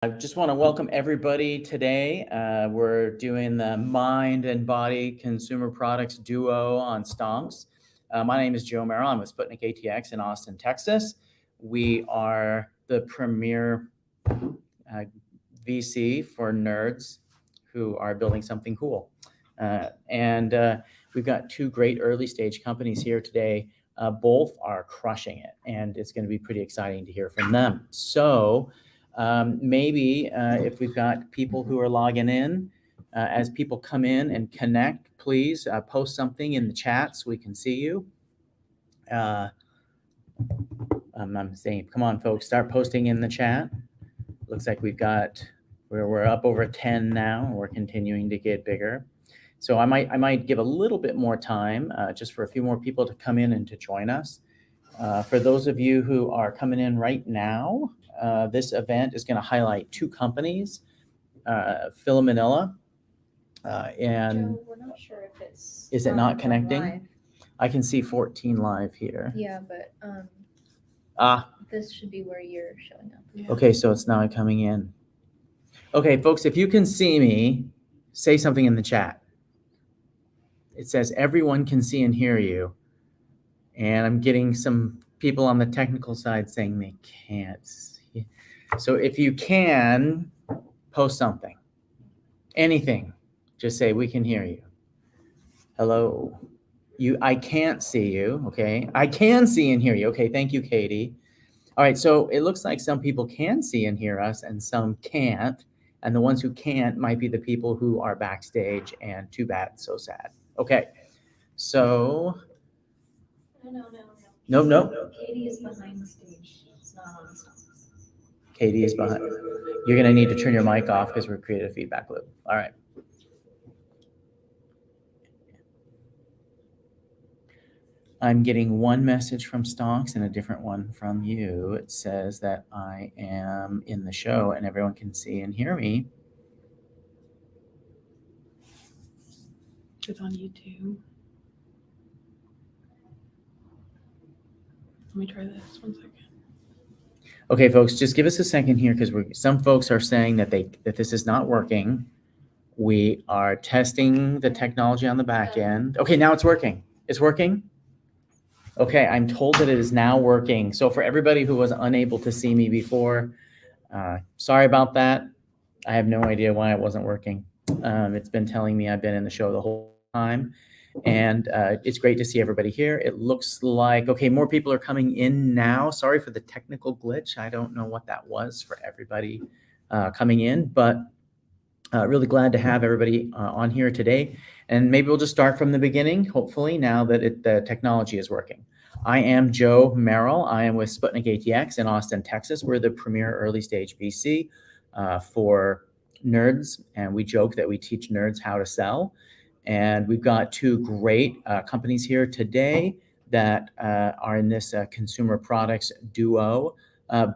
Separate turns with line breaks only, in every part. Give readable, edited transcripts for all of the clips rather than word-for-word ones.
I just want to welcome everybody today. We're doing the Mind and Body Consumer Products Duo on Stonks. My name is Joe Merrill. I'm with Sputnik ATX in Austin, Texas. We are the premier VC for nerds who are building something cool. And we've got two great early stage companies here today. Both are crushing it, and it's going to be pretty exciting to hear from them. So maybe if we've got people who are logging in, as people come in and connect, please post something in the chat so we can see you. I'm saying, come on, folks, start posting in the chat. Looks like we're up over 10 now, and we're continuing to get bigger. So I might give a little bit more time just for a few more people to come in and to join us. For those of you who are coming in right now, this event is going to highlight two companies, Phil Manila, and
Joe, we're not sure if it's
is it not connecting?
live.
I can see 14 live here.
Yeah, but this should be where you're showing up.
Yeah.
Okay, so it's now coming in. Okay, folks, if you can see me, say something in the chat. It says everyone can see and hear you. And I'm getting some people on the technical side saying they can't see. So if you can, post something. Anything. Just say, we can hear you. Hello. I can't see you, okay? I can see and hear you. Okay, thank you, Katie. All right, so it looks like some people can see and hear us and some can't. And the ones who can't might be the people who are backstage, and too bad, so sad. Okay, so. No.
Katie is behind the stage. It's not on the stonks.
Katie is behind. You're going to need to turn your mic off because we're creating a feedback loop. All right. I'm getting one message from Stonks and a different one from you. It says that I am in the show and everyone can see and hear me.
It's on YouTube. Let me try this 1 second.
Okay, folks, just give us a second here because some folks are saying that this is not working. We are testing the technology on the back end. Okay, now it's working. It's working? Okay, I'm told that it is now working. So for everybody who was unable to see me before, sorry about that. I have no idea why it wasn't working. It's been telling me I've been in the show the whole time. And it's great to see everybody here. It looks like, okay, more people are coming in now. Sorry for the technical glitch. I don't know what that was for everybody coming in, but really glad to have everybody on here today. And maybe we'll just start from the beginning, hopefully, now that the technology is working. I am Joe Merrill. I am with Sputnik ATX in Austin, Texas. We're the premier early stage VC for nerds, and we joke that we teach nerds how to sell. And we've got two great companies here today that are in this consumer products duo.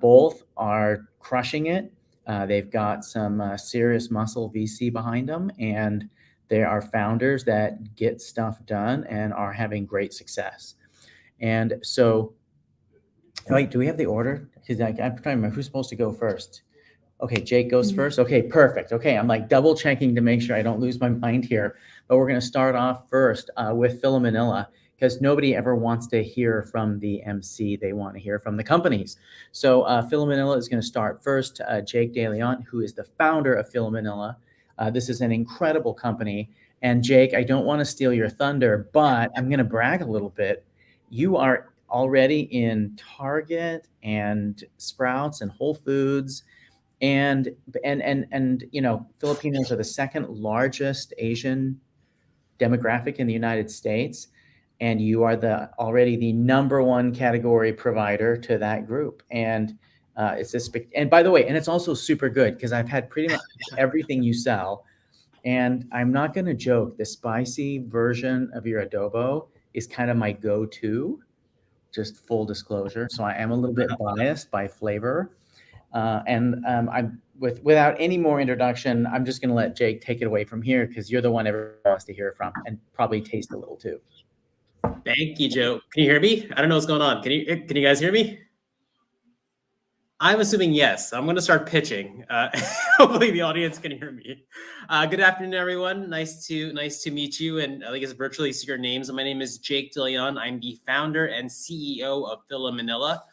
Both are crushing it. They've got some serious muscle VC behind them, and they are founders that get stuff done and are having great success. And so, wait, do we have the order? Because I'm trying to remember who's supposed to go first. Okay, Jake goes first. Okay, perfect. Okay, I'm like double checking to make sure I don't lose my mind here. But we're going to start off first with Phil Manila, because nobody ever wants to hear from the MC. They want to hear from the companies. So Phil Manila is going to start first. Jake DeLeon, who is the founder of Phil Manila. This is an incredible company. And Jake, I don't want to steal your thunder, but I'm going to brag a little bit. You are already in Target and Sprouts and Whole Foods. And you know, Filipinos are the second largest Asian demographic in the United States, and you are already the number one category provider to that group. And it's this big, and by the way, and it's also super good because I've had pretty much everything you sell. And I'm not going to joke, the spicy version of your adobo is kind of my go-to, just full disclosure. So I am a little bit biased by flavor. I'm without any more introduction, I'm just going to let Jake take it away from here because you're the one everyone wants to hear from and probably taste a little too.
Thank you, Joe. Can you hear me? I don't know what's going on. Can you guys hear me? I'm assuming yes. I'm going to start pitching. Hopefully, the audience can hear me. Good afternoon, everyone. Nice to meet you, and I guess virtually see your names. My name is Jake DeLeon. I'm the founder and CEO of Phila Manila,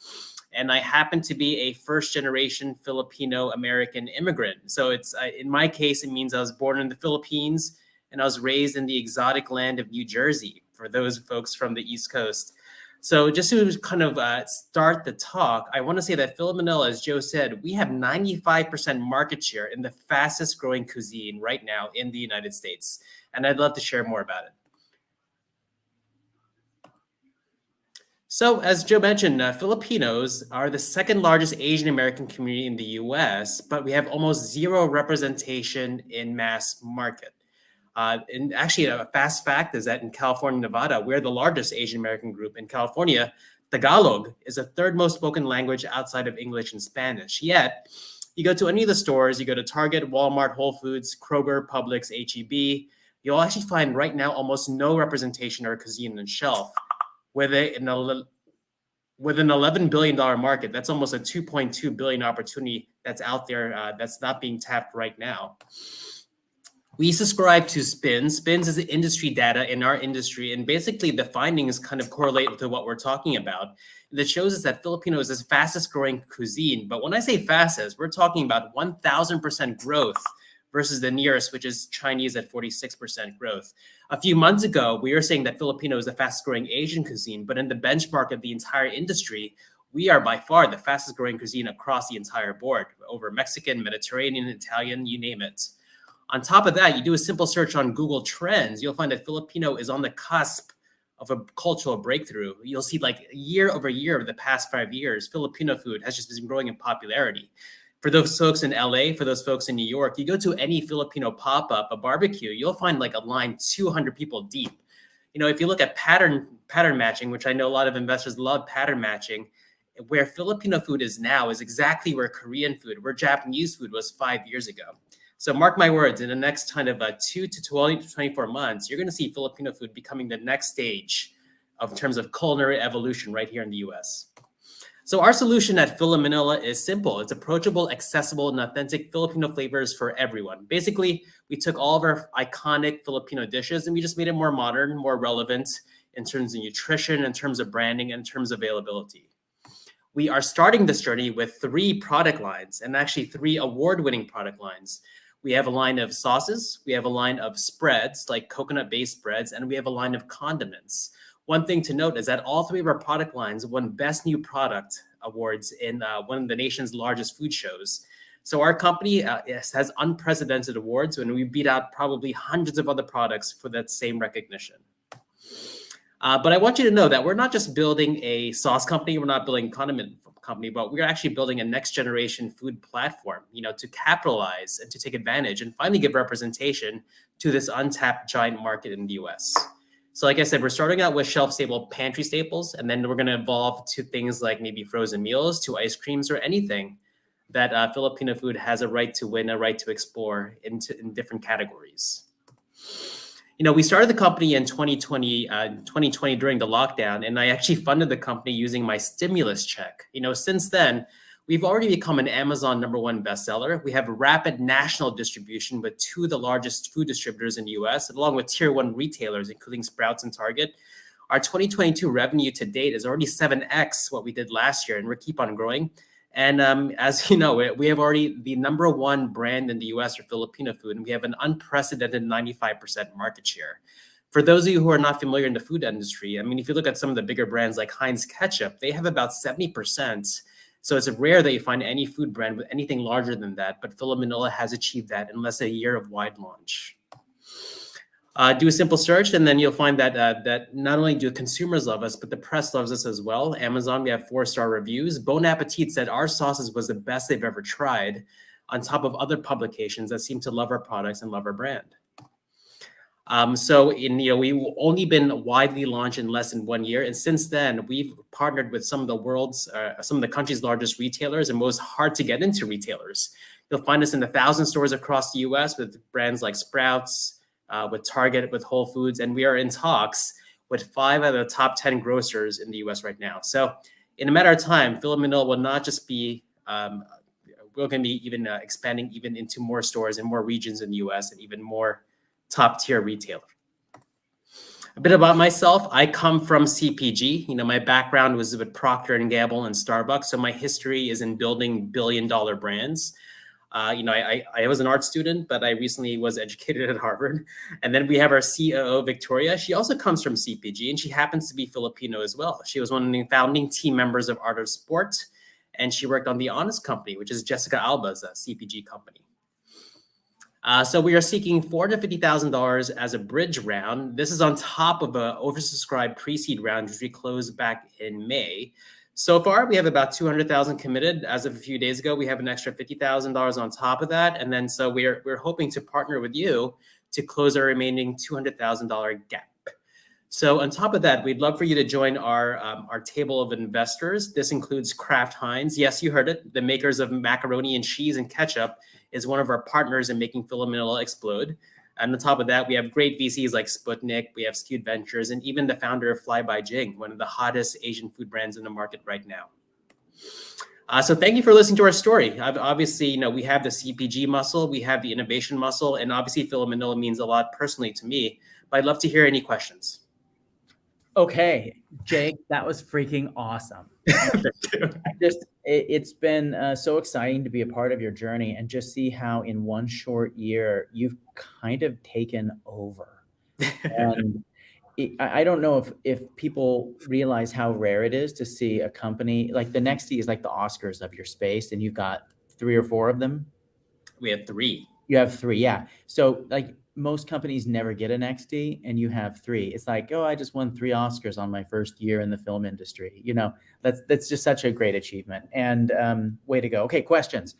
and I happen to be a first-generation Filipino American immigrant. So it's in my case, it means I was born in the Philippines and I was raised in the exotic land of New Jersey. For those folks from the East Coast. So just to kind of start the talk, I want to say that Phila Manila, as Joe said, we have 95% market share in the fastest growing cuisine right now in the United States. And I'd love to share more about it. So as Joe mentioned, Filipinos are the second largest Asian American community in the US, but we have almost zero representation in mass market. And actually, a fast fact is that in California, Nevada, we're the largest Asian American group. In California, Tagalog is the third most spoken language outside of English and Spanish. Yet, you go to any of the stores, you go to Target, Walmart, Whole Foods, Kroger, Publix, HEB, you'll actually find right now almost no representation or cuisine on shelf. With an $11 billion market, that's almost a $2.2 billion opportunity that's out there that's not being tapped right now. We subscribe to SPINS. SPINS is the industry data in our industry, and basically the findings kind of correlate to what we're talking about. That shows us that Filipino is the fastest growing cuisine, but when I say fastest, we're talking about 1,000% growth versus the nearest, which is Chinese at 46% growth. A few months ago, we were saying that Filipino is the fastest growing Asian cuisine, but in the benchmark of the entire industry, we are by far the fastest growing cuisine across the entire board, over Mexican, Mediterranean, Italian, you name it. On top of that, you do a simple search on Google Trends, you'll find that Filipino is on the cusp of a cultural breakthrough. You'll see like year over year of the past 5 years, Filipino food has just been growing in popularity. For those folks in LA, for those folks in New York, you go to any Filipino pop-up, a barbecue, you'll find like a line 200 people deep. You know, if you look at pattern matching, which I know a lot of investors love pattern matching, where Filipino food is now is exactly where Korean food, where Japanese food was 5 years ago. So mark my words, in the next kind of 2 to 24 months, you're going to see Filipino food becoming the next stage in terms of culinary evolution right here in the US. So our solution at Phila Manila is simple. It's approachable, accessible, and authentic Filipino flavors for everyone. Basically, we took all of our iconic Filipino dishes and we just made it more modern, more relevant in terms of nutrition, in terms of branding, in terms of availability. We are starting this journey with 3 product lines, and actually 3 award-winning product lines. We have a line of sauces, we have a line of spreads, like coconut-based spreads, and we have a line of condiments. One thing to note is that all 3 of our product lines won Best New Product awards in one of the nation's largest food shows. So our company has unprecedented awards, and we beat out probably hundreds of other products for that same recognition. But I want you to know that we're not just building a sauce company, we're not building a condiment company, but we're actually building a next generation food platform, you know, to capitalize and to take advantage and finally give representation to this untapped giant market in the US. So like I said, we're starting out with shelf stable pantry staples, and then we're going to evolve to things like maybe frozen meals, to ice creams, or anything that Filipino food has a right to win, a right to explore in different categories. You know, we started the company in 2020 during the lockdown, and I actually funded the company using my stimulus check. You know, since then, we've already become an Amazon #1 bestseller. We have rapid national distribution with 2 of the largest food distributors in the US, along with tier 1 retailers, including Sprouts and Target. Our 2022 revenue to date is already 7x what we did last year, and we keep on growing. And as you know, we have already the #1 brand in the US for Filipino food, and we have an unprecedented 95% market share. For those of you who are not familiar in the food industry, I mean, if you look at some of the bigger brands like Heinz Ketchup, they have about 70%. So it's rare that you find any food brand with anything larger than that, but Phila Manila has achieved that in less than a year of wide launch. Do a simple search, and then you'll find that that not only do consumers love us, but the press loves us as well. Amazon, we have 4-star reviews. Bon Appetit said our sauces was the best they've ever tried, on top of other publications that seem to love our products and love our brand. We've only been widely launched in less than 1 year, and since then we've partnered with some of the country's largest retailers and most hard to get into retailers. You'll find us in 1,000 stores across the US with brands like Sprouts, with Target, with Whole Foods, and we are in talks with 5 out of the top 10 grocers in the US right now. So in a matter of time, Phila Manila will not just be we're going to be even expanding even into more stores in more regions in the US and even more top tier retailer. A bit about myself. I come from CPG. My background was with Procter & Gamble and Starbucks. So my history is in building billion-dollar brands. I was an art student, but I recently was educated at Harvard. And then we have our COO, Victoria. She also comes from CPG, and she happens to be Filipino as well. She was one of the founding team members of Art of Sport, and she worked on The Honest Company, which is Jessica Alba's CPG company. So we are seeking $450,000 as a bridge round. This is on top of an oversubscribed pre-seed round, which we closed back in May. So far, we have about 200,000 committed. As of a few days ago, we have an extra $50,000 on top of that. And then so we're hoping to partner with you to close our remaining $200,000 gap. So on top of that, we'd love for you to join our table of investors. This includes Kraft Heinz. Yes, you heard it. The makers of macaroni and cheese and ketchup is one of our partners in making Philip Manila explode. And on top of that, we have great VCs like Sputnik, we have Skewed Ventures, and even the founder of Fly by Jing, one of the hottest Asian food brands in the market right now. So thank you for listening to our story. Obviously, we have the CPG muscle, we have the innovation muscle, and obviously Philip Manila means a lot personally to me, but I'd love to hear any questions.
Okay, Jake, that was freaking awesome. It's been so exciting to be a part of your journey and just see how in one short year you've kind of taken over. And I don't know if people realize how rare it is to see a company like the Nexty is like the Oscars of your space, and you've got 3 or 4 of them.
We have 3.
You have 3, yeah. So like most companies never get an XD, and you have 3. It's like, oh, I just won 3 Oscars on my first year in the film industry. That's just such a great achievement, and way to go. Okay, questions.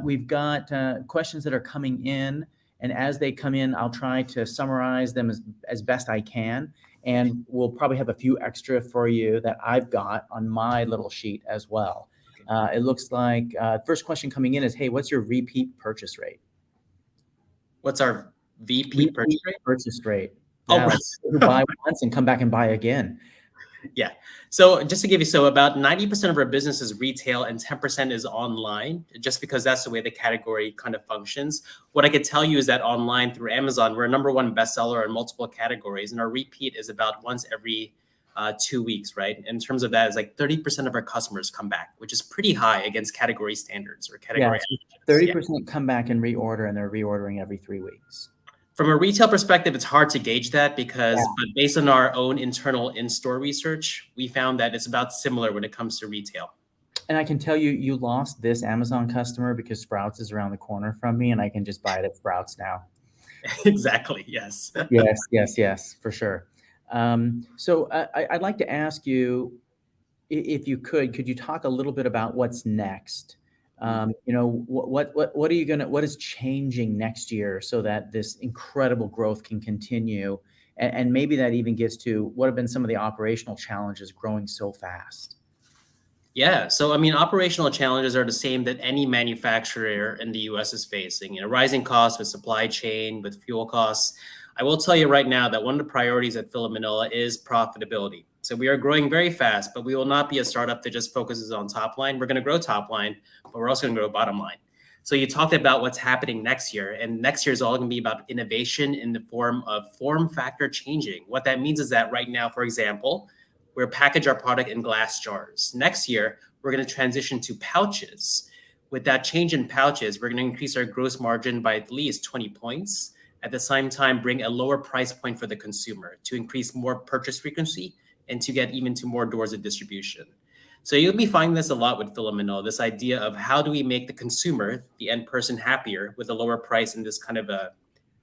We've got questions that are coming in, and as they come in, I'll try to summarize them as best I can, and we'll probably have a few extra for you that I've got on my little sheet as well. It looks like first question coming in is, hey, what's your repeat purchase rate?
What's our VP purchase rate?
Purchase rate.
Oh,
Yeah,
right.
buy once and come back and buy again.
Yeah. So just to give you, about 90% of our business is retail and 10% is online, just because that's the way the category kind of functions. What I could tell you is that online through Amazon, we're a #1 bestseller in multiple categories, and our repeat is about once every 2 weeks, right? In terms of that, it's like 30% of our customers come back, which is pretty high against category standards or category.
Yeah, 30% come back and reorder, and they're reordering every 3 weeks.
From a retail perspective, it's hard to gauge that because but based on our own internal in-store research, we found that it's about similar when it comes to retail.
And I can tell you, you lost this Amazon customer because Sprouts is around the corner from me, and I can just buy it at Sprouts now.
Exactly. Yes.
Yes, for sure. So I'd like to ask you, if you could you talk a little bit about what's next? What is changing next year so that this incredible growth can continue, and maybe that even gets to what have been some of the operational challenges growing so fast?
Yeah. So, I mean, operational challenges are the same that any manufacturer in the US is facing, rising costs with supply chain, with fuel costs. I will tell you right now that one of the priorities at Philip Manila is profitability. So we are growing very fast, but we will not be a startup that just focuses on top line. We're going to grow top line, but we're also going to grow bottom line. So you talked about what's happening next year, and next year is all going to be about innovation in the form of form factor changing. What that means is that right now, for example, we're package our product in glass jars. Next year, we're going to transition to pouches. With that change in pouches, we're going to increase our gross margin by at least 20 points. At the same time, bring a lower price point for the consumer to increase more purchase frequency and to get even to more doors of distribution. So you'll be finding this a lot with Philip Manila, this idea of how do we make the consumer, the end person, happier with a lower price in this kind of a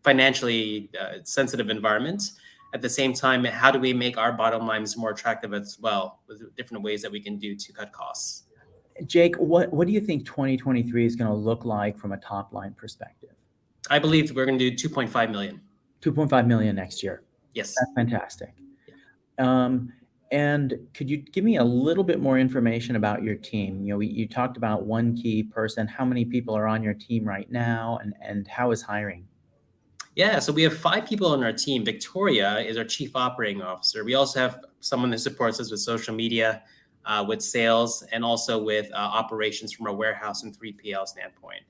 financially sensitive environment. At the same time, how do we make our bottom lines more attractive as well with different ways that we can do to cut costs?
Jake, what do you think 2023 is going to look like from a top line perspective?
I believe we're going to do 2.5 million.
2.5 million next year.
Yes.
That's fantastic. And could you give me a little bit more information about your team? You talked about one key person. How many people are on your team right now, and how is hiring?
Yeah, so we have 5 people on our team. Victoria is our chief operating officer. We also have someone that supports us with social media. with sales and also with operations from a warehouse and 3PL standpoint.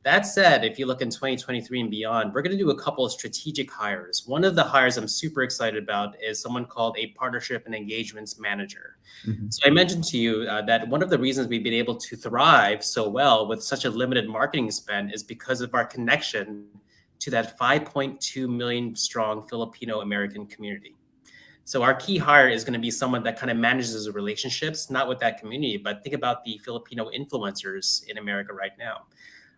That said, if you look in 2023 and beyond, we're going to do a couple of strategic hires. One of the hires I'm super excited about is someone called a partnership and engagements manager.
Mhm.
So I mentioned to you that one of the reasons we've been able to thrive so well with such a limited marketing spend is because of our connection to that 5.2 million strong Filipino American community. So our key hire is going to be someone that kind of manages the relationships, not with that community, but think about the Filipino influencers in America right now.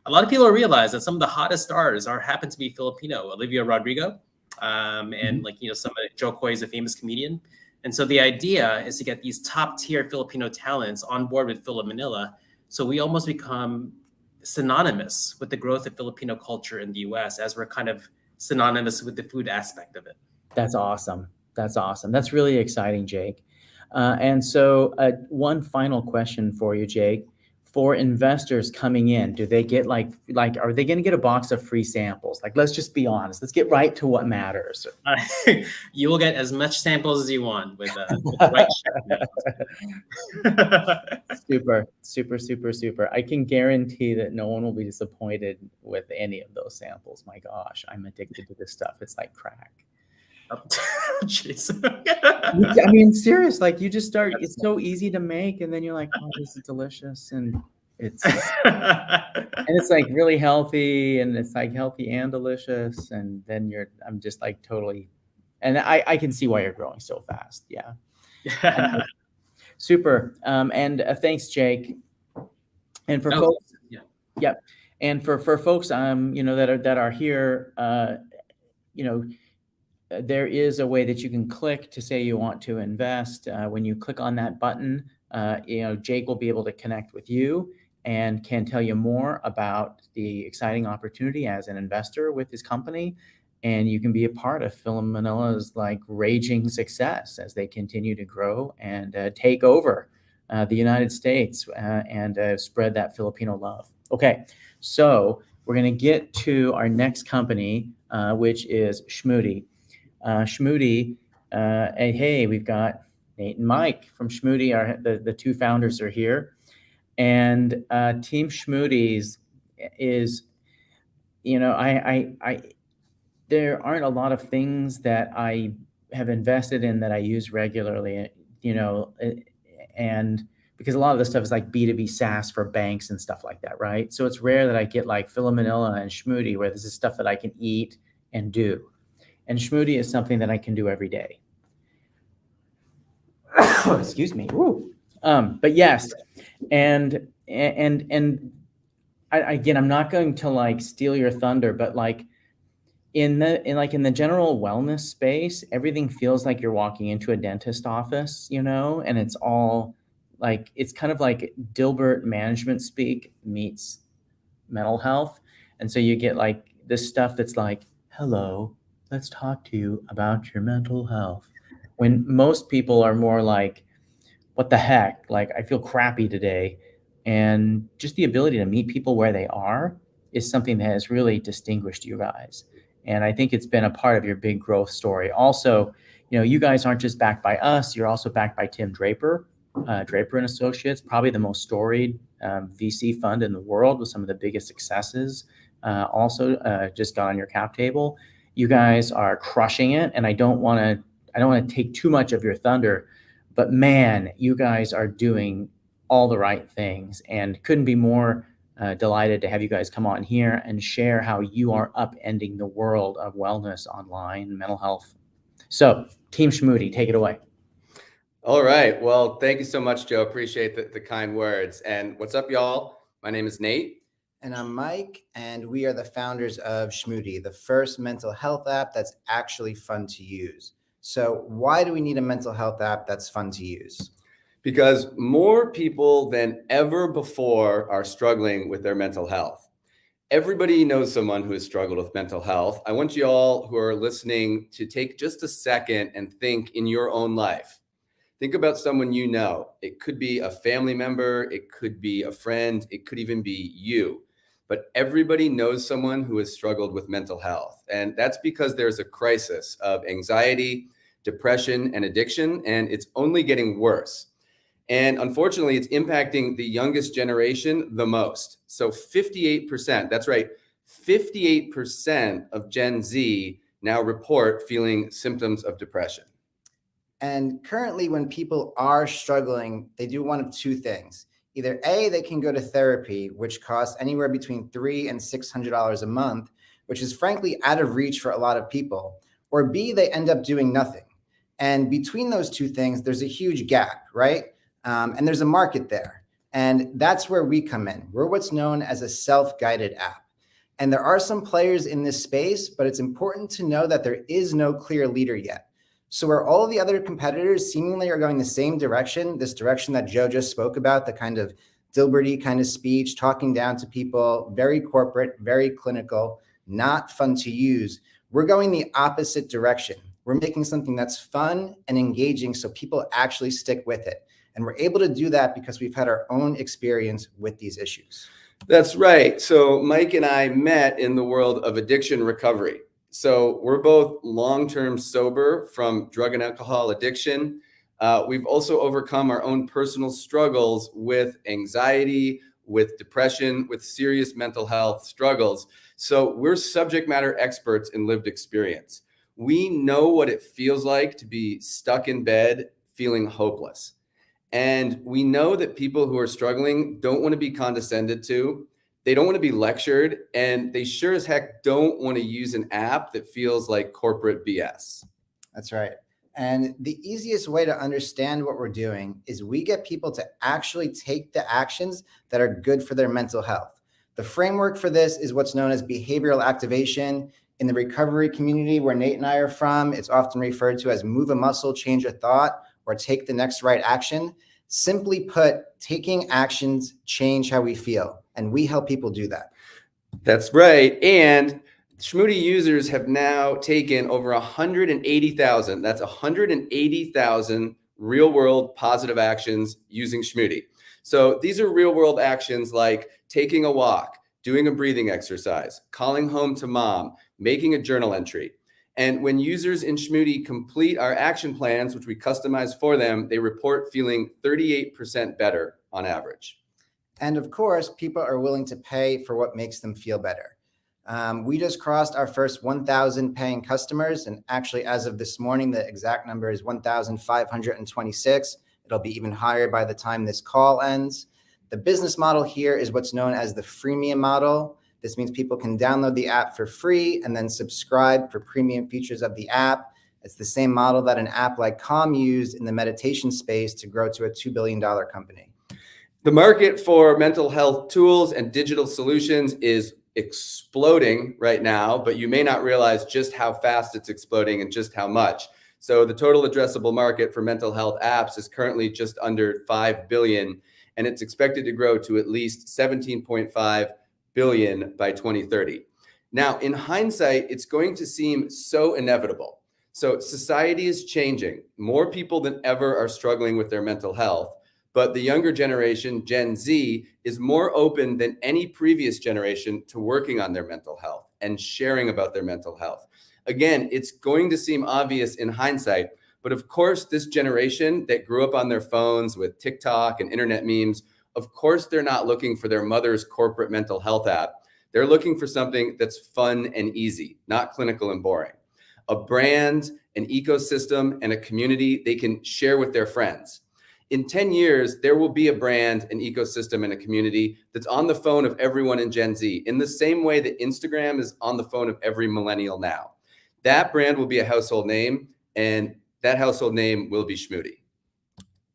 A lot of people realize that some of the hottest stars happen to be Filipino. Olivia Rodrigo, and Joe Coy is a famous comedian. And so the idea is to get these top tier Filipino talents on board with Philip Manila. So we almost become synonymous with the growth of Filipino culture in the US as we're kind of synonymous with the food aspect of it.
That's awesome. That's awesome. That's really exciting, Jake. And so one final question for you, Jake. For investors coming in, do they get like are they going to get a box of free samples? Like, let's just be honest. Let's get right to what matters.
You will get as much samples as you want with the right chef.
Super, super, super, super. I can guarantee that no one will be disappointed with any of those samples. My gosh, I'm addicted to this stuff. It's like crack.
Jeez.
I mean, serious. Like you just start. It's so easy to make, and then you're like, "Oh, this is delicious," and it's like really healthy, and it's like healthy and delicious, and then I'm just like totally, and I can see why you're growing so fast. Yeah. Super. And thanks, Jake. And for folks, yep. And for folks, that are here, there is a way that you can click to say you want to invest. When you click on that button, Jake will be able to connect with you and can tell you more about the exciting opportunity as an investor with his company. And you can be a part of Philip Manila's like raging success as they continue to grow and take over the United States and spread that Filipino love. Okay, so we're going to get to our next company, which is Schmoody. Schmoody, hey, we've got Nate and Mike from Schmoody. The two founders are here. And Team Schmoody is, there aren't a lot of things that I have invested in that I use regularly, and because a lot of the stuff is like B2B SaaS for banks and stuff like that, right? So it's rare that I get like Philip Manila and Schmoody where this is stuff that I can eat and do. And Schmoody is something that I can do every day. Excuse me. But yes, and again, I'm not going to like steal your thunder, but like in the general wellness space, everything feels like you're walking into a dentist office, and it's all like, it's kind of like Dilbert management speak meets mental health. And so you get like this stuff that's like, hello, let's talk to you about your mental health. When most people are more like, what the heck? Like, I feel crappy today. And just the ability to meet people where they are is something that has really distinguished you guys. And I think it's been a part of your big growth story. Also, you guys aren't just backed by us, you're also backed by Tim Draper, Draper and Associates, probably the most storied VC fund in the world with some of the biggest successes. Also, just got on your cap table. You guys are crushing it, and I don't want to take too much of your thunder, but man, you guys are doing all the right things, and couldn't be more delighted to have you guys come on here and share how you are upending the world of wellness online, mental health. So, Team Schmoody, take it away.
All right. Well, thank you so much, Joe. Appreciate the kind words. And what's up, y'all? My name is Nate.
And I'm Mike, and we are the founders of Schmoody, the first mental health app that's actually fun to use. So why do we need a mental health app that's fun to use?
Because more people than ever before are struggling with their mental health. Everybody knows someone who has struggled with mental health. I want you all who are listening to take just a second and think in your own life. Think about someone you know. It could be a family member, it could be a friend, it could even be you. But everybody knows someone who has struggled with mental health. And that's because there's a crisis of anxiety, depression, and addiction, and it's only getting worse. And unfortunately, it's impacting the youngest generation the most. So 58%, that's right, 58% of Gen Z now report feeling symptoms of depression.
And currently, when people are struggling, they do one of two things. Either A, they can go to therapy, which costs anywhere between $300 and $600 a month, which is frankly out of reach for a lot of people. Or B, they end up doing nothing. And between those two things, there's a huge gap, right? And there's a market there. And that's where we come in. We're what's known as a self-guided app. And there are some players in this space, but it's important to know that there is no clear leader yet. So where all of the other competitors seemingly are going the same direction, this direction that Joe just spoke about, the kind of Dilberty kind of speech, talking down to people, very corporate, very clinical, not fun to use, we're going the opposite direction. We're making something that's fun and engaging so people actually stick with it. And we're able to do that because we've had our own experience with these issues.
That's right. So Mike and I met in the world of addiction recovery. So we're both long-term sober from drug and alcohol addiction. We've also overcome our own personal struggles with anxiety, with depression, with serious mental health struggles. So we're subject matter experts in lived experience. We know what it feels like to be stuck in bed, feeling hopeless. And we know that people who are struggling don't want to be condescended to. They don't want to be lectured, and they sure as heck don't want to use an app that feels like corporate BS.
That's right. And the easiest way to understand what we're doing is we get people to actually take the actions that are good for their mental health. The framework for this is what's known as behavioral activation. In the recovery community where Nate and I are from, it's often referred to as move a muscle, change a thought, or take the next right action. Simply put, taking actions change how we feel, and we help people do that.
That's right. And Schmoody users have now taken over 180,000. That's 180,000 real world positive actions using Schmoody. So these are real world actions like taking a walk, doing a breathing exercise, calling home to mom, making a journal entry. And when users in Schmoody complete our action plans, which we customize for them, they report feeling 38% better on average.
And of course, people are willing to pay for what makes them feel better. We just crossed our first 1,000 paying customers. And actually, as of this morning, the exact number is 1,526. It'll be even higher by the time this call ends. The business model here is what's known as the freemium model. This means people can download the app for free and then subscribe for premium features of the app. It's the same model that an app like Calm used in the meditation space to grow to a $2 billion company.
The market for mental health tools and digital solutions is exploding right now, but you may not realize just how fast it's exploding and just how much. So the total addressable market for mental health apps is currently just under 5 billion, and it's expected to grow to at least 17.5 billion by 2030. Now, in hindsight, it's going to seem so inevitable. So society is changing. More people than ever are struggling with their mental health, but the younger generation, Gen Z, is more open than any previous generation to working on their mental health and sharing about their mental health. Again, it's going to seem obvious in hindsight, but of course, this generation that grew up on their phones with TikTok and internet memes, of course, they're not looking for their mother's corporate mental health app. They're looking for something that's fun and easy, not clinical and boring. A brand, an ecosystem, and a community they can share with their friends. In 10 years, there will be a brand, an ecosystem, and a community that's on the phone of everyone in Gen Z, in the same way that Instagram is on the phone of every millennial now. That brand will be a household name, and that household name will be Schmoody.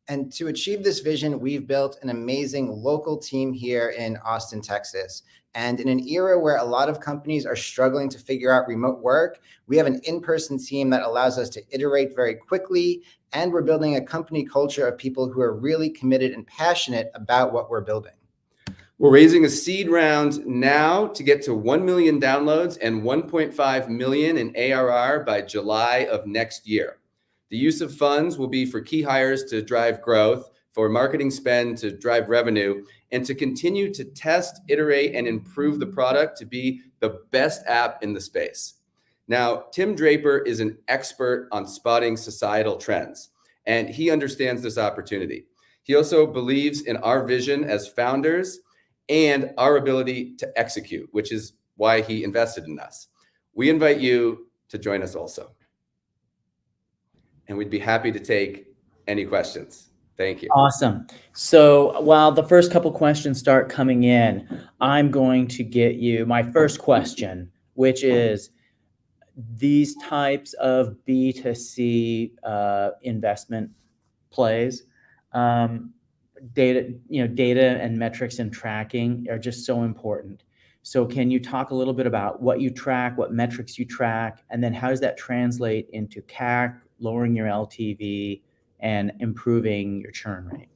And to achieve this vision, we've built an amazing local team here in Austin, Texas. And in an era where a lot of companies are struggling to figure out remote work, we have an in-person team that allows us to iterate very quickly. And we're building a company culture of people who are really committed and passionate about what we're building.
We're raising a seed round now to get to 1 million downloads and 1.5 million in ARR by July of next year. The use of funds will be for key hires to drive growth, for marketing spend to drive revenue, and to continue to test, iterate, and improve the product to be the best app in the space. Now, Tim Draper is an expert on spotting societal trends, and he understands this opportunity. He also believes in our vision as founders and our ability to execute, which is why he invested in us. We invite you to join us also. And we'd be happy to take any questions. Thank you.
Awesome. So while the first couple questions start coming in, I'm going to get you my first question, which is these types of B2C investment plays, data and metrics and tracking are just so important. So can you talk a little bit about what you track, what metrics you track, and then how does that translate into CAC, lowering your LTV, and improving your churn rate?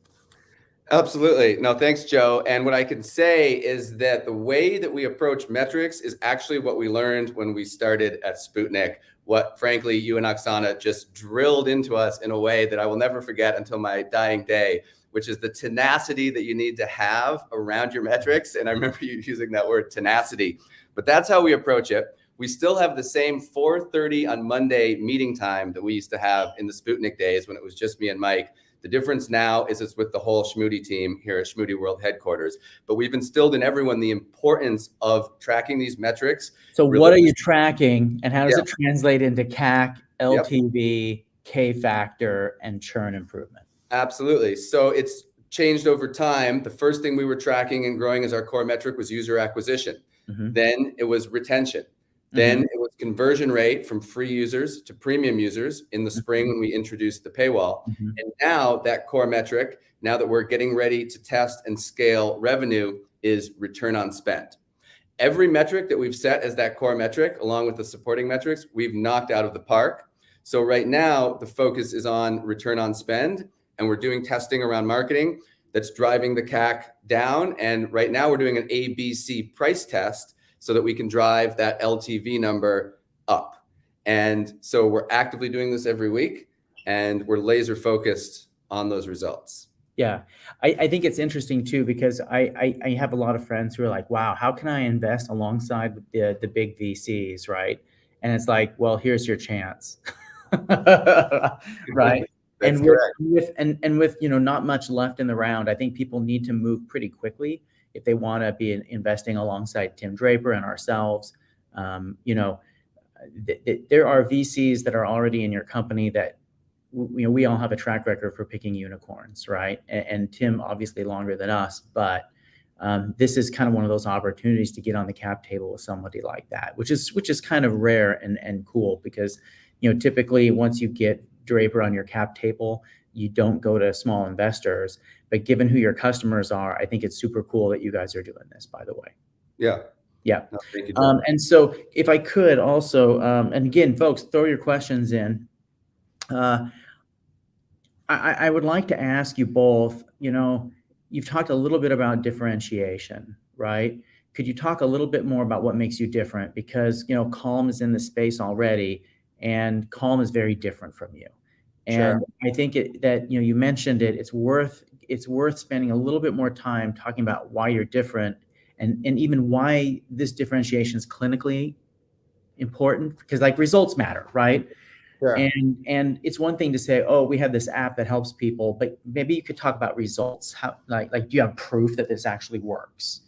Absolutely. No, thanks, Joe. And what I can say is that the way that we approach metrics is actually what we learned when we started at Sputnik. What, frankly, you and Oksana just drilled into us in a way that I will never forget until my dying day, which is the tenacity that you need to have around your metrics. And I remember you using that word tenacity, but that's how we approach it. We still have the same 4:30 on Monday meeting time that we used to have in the Sputnik days when it was just me and Mike. The difference now is it's with the whole Schmoody team here at Schmoody World headquarters. But we've instilled in everyone the importance of tracking these metrics.
So what are you tracking, and how does it translate into CAC, LTV, K factor, and churn improvement? Absolutely.
So it's changed over time. The first thing we were tracking and growing as our core metric was user acquisition. Then it was retention. Then it was conversion rate from free users to premium users in the spring when we introduced the paywall. And now that core metric, now that we're getting ready to test and scale revenue, is return on spend. Every metric that we've set as that core metric, along with the supporting metrics, we've knocked out of the park. So right now, the focus is on return on spend, and we're doing testing around marketing that's driving the CAC down. And right now we're doing an ABC price test so that we can drive that LTV number up. And so we're actively doing this every week, and we're laser focused on those results.
Yeah, I think it's interesting too, because I have a lot of friends who are like, wow, how can I invest alongside the big VCs, right? And it's like, well, here's your chance, right?
That's
and with not much left in the round, I think people need to move pretty quickly if they want to be investing alongside Tim Draper and ourselves. There are VCs that are already in your company that we all have a track record for picking unicorns, right? And Tim obviously longer than us, but this is kind of one of those opportunities to get on the cap table with somebody like that, which is kind of rare and cool, because typically once you get Draper on your cap table, you don't go to small investors. But given who your customers are, I think it's super cool that you guys are doing this, by the way.
Yeah.
No,
thank you,
and so if I could also, and again, folks, throw your questions in. I would like to ask you both, you've talked a little bit about differentiation, right? Could you talk a little bit more about what makes you different? Because, Calm is in the space already, and Calm is very different from you. And I think that you mentioned it. It's worth spending a little bit more time talking about why you're different, and even why this differentiation is clinically important, because results matter, right?
Sure.
And it's one thing to say, oh, we have this app that helps people, but maybe you could talk about results. How do you have proof that this actually works?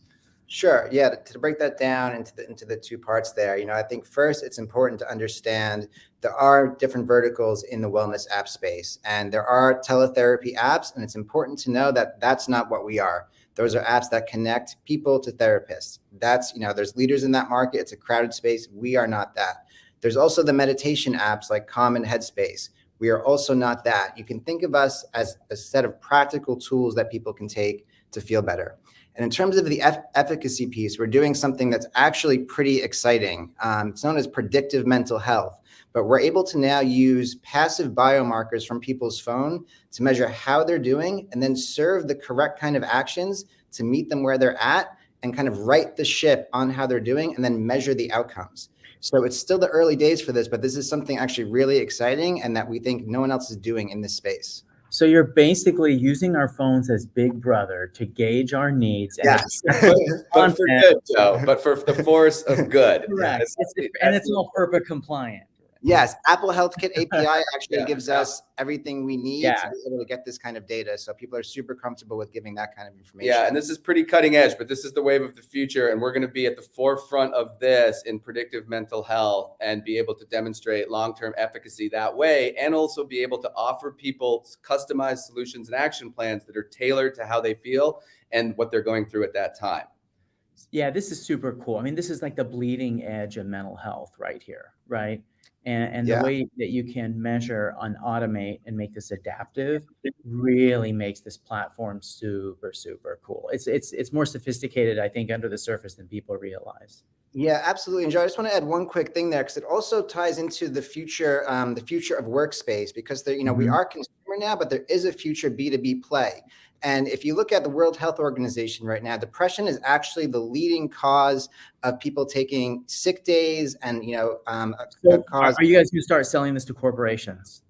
Sure. Yeah. To break that down into the two parts there, I think first it's important to understand there are different verticals in the wellness app space, and there are teletherapy apps, and it's important to know that that's not what we are. Those are apps that connect people to therapists. That's, there's leaders in that market. It's a crowded space. We are not that. There's also the meditation apps like Calm and Headspace. We are also not that. You can think of us as a set of practical tools that people can take to feel better. And in terms of the efficacy piece, we're doing something that's actually pretty exciting. It's known as predictive mental health, but we're able to now use passive biomarkers from people's phone to measure how they're doing, and then serve the correct kind of actions to meet them where they're at, and kind of right the ship on how they're doing, and then measure the outcomes. So it's still the early days for this, but this is something actually really exciting and that we think no one else is doing in this space.
So you're basically using our phones as big brother to gauge our needs.
Yes, but for good, Joe, but for the force of good.
Correct. And it's all FERPA compliant.
Yes, Apple Health Kit API actually
Yeah,
gives us everything we need
Yeah.
to be able to get this kind of data. So people are super comfortable with giving that kind of information.
Yeah, and this is pretty cutting edge, but this is the wave of the future, and we're going to be at the forefront of this in predictive mental health and be able to demonstrate long-term efficacy that way, and also be able to offer people customized solutions and action plans that are tailored to how they feel and what they're going through at that time.
Yeah, this is super cool. I mean, this is like the bleeding edge of mental health right here, right? And the
Yeah.
way that you can measure and automate and make this adaptive really makes this platform super, super cool. It's more sophisticated, I think, under the surface than people realize.
Yeah, absolutely. And Joe, I just want to add one quick thing there because it also ties into the future of workspace, because there, we
Mhm.
are consumer now, but there is a future B2B play. And if you look at the World Health Organization right now, depression is actually the leading cause of people taking sick days, and
So
cause.
are you guys going to start selling this to corporations?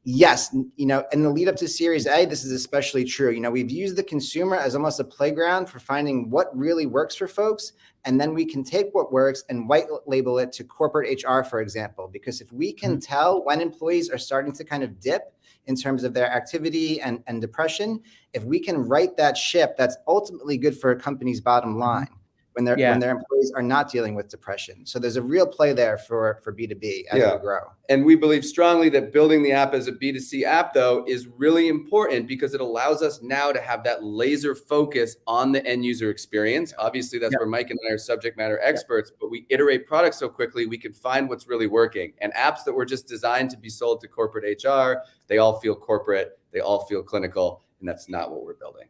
Yes, in the lead up to Series A, this is especially true. We've used the consumer as almost a playground for finding what really works for folks, and then we can take what works and white label it to corporate HR, for example. Because if we can tell when employees are starting to kind of dip in terms of their activity and depression, if we can right that ship, that's ultimately good for a company's bottom line when their employees are not dealing with depression. So there's a real play there for B2B as we grow.
And we believe strongly that building the app as a B2C app, though, is really important because it allows us now to have that laser focus on the end user experience. Obviously, that's where Mike and I are subject matter experts, but we iterate products so quickly, we can find what's really working. And apps that were just designed to be sold to corporate HR, they all feel corporate, they all feel clinical, and that's not what we're building.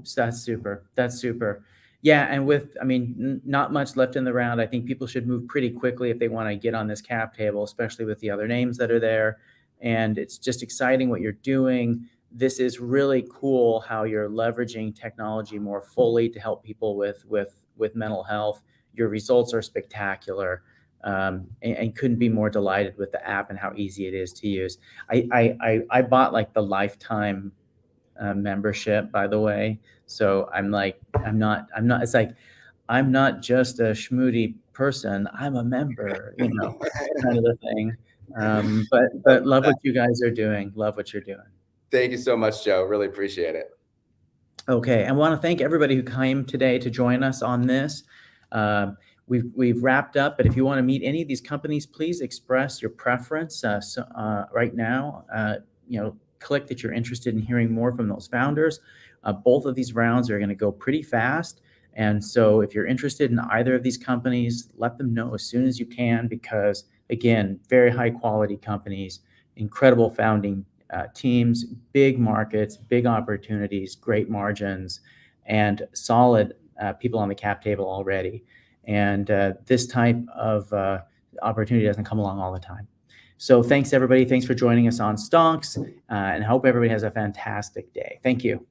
So that's super. That's super. Yeah, and not much left in the round. I think people should move pretty quickly if they want to get on this cap table, especially with the other names that are there. And it's just exciting what you're doing. This is really cool how you're leveraging technology more fully to help people with mental health. Your results are spectacular, and couldn't be more delighted with the app and how easy it is to use. I bought like the lifetime membership, by the way. So I'm not, it's like, I'm not just a schmoody person, I'm a member, kind of a thing. But love what you guys are doing. Love what you're doing.
Thank you so much, Joe. Really appreciate it.
Okay, I want to thank everybody who came today to join us on this. We've wrapped up, but if you want to meet any of these companies, please express your preference right now. Click that you're interested in hearing more from those founders. Both of these rounds are going to go pretty fast. And so if you're interested in either of these companies, let them know as soon as you can, because again, very high quality companies, incredible founding teams, big markets, big opportunities, great margins, and solid people on the cap table already. And this type of opportunity doesn't come along all the time. So thanks, everybody. Thanks for joining us on Stonks, and I hope everybody has a fantastic day. Thank you.